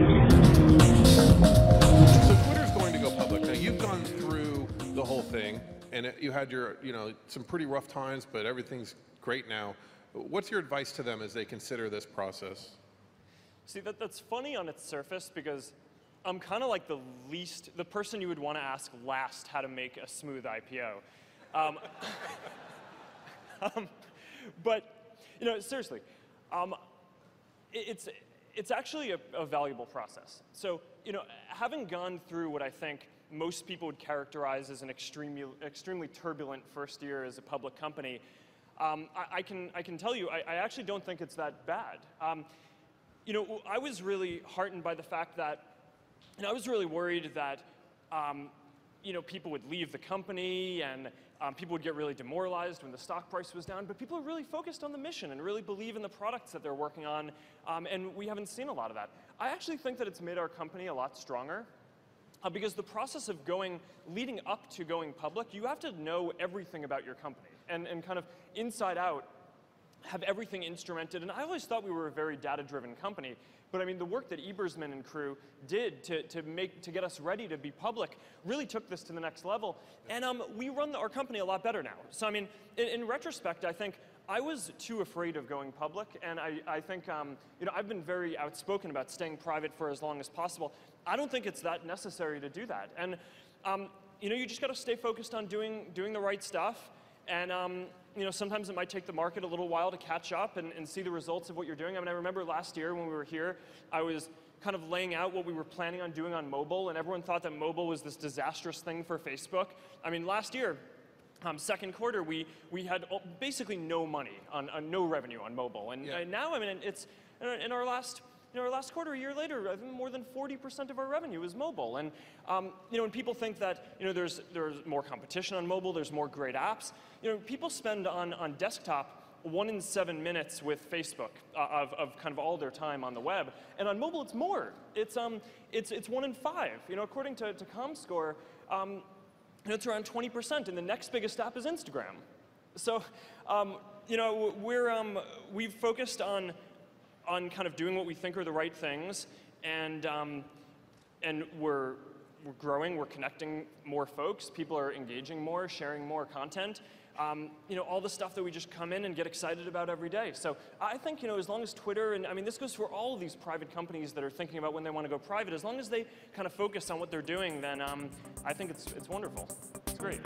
So Twitter's going to go public. Now you've gone through the whole thing, and you had your, some pretty rough times, but everything's great now. What's your advice to them as they consider this process? See, that's funny on its surface because I'm kind of like the person you would want to ask last how to make a smooth IPO. But, seriously, it's actually a valuable process. So, having gone through what I think most people would characterize as an extremely turbulent first year as a public company, I can tell you, I actually don't think it's that bad. I was really heartened by the fact that, I was really worried that, people would leave the company and people would get really demoralized when the stock price was down, but people are really focused on the mission and really believe in the products that they're working on, and we haven't seen a lot of that. I actually think that it's made our company a lot stronger. Because the process of leading up to going public, you have to know everything about your company and kind of inside out have everything instrumented. And I always thought we were a very data-driven company, but I mean the work that Ebersman and crew did to get us ready to be public really took this to the next level. And we run our company a lot better now. So I mean, in retrospect, I think I was too afraid of going public, and I think I've been very outspoken about staying private for as long as possible. I don't think it's that necessary to do that, and you just got to stay focused on doing the right stuff, and sometimes it might take the market a little while to catch up and see the results of what you're doing. I mean, I remember last year when we were here, I was kind of laying out what we were planning on doing on mobile, and everyone thought that mobile was this disastrous thing for Facebook. I mean, last year, second quarter, we had basically no money no revenue on mobile, and now I mean it's in our last quarter, a year later, I think more than 40% of our revenue is mobile, and when people think that there's more competition on mobile, there's more great apps, people spend on desktop 1 in 7 minutes with Facebook of kind of all their time on the web, and on mobile it's more. It's 1 in 5. According to ComScore. It's around 20%, and the next biggest app is Instagram. So, we've focused on kind of doing what we think are the right things, and we're growing, we're connecting more folks, people are engaging more, sharing more content. All the stuff that we just come in and get excited about every day. So I think, as long as Twitter, and I mean, this goes for all of these private companies that are thinking about when they want to go private, as long as they kind of focus on what they're doing, then I think it's wonderful. It's great.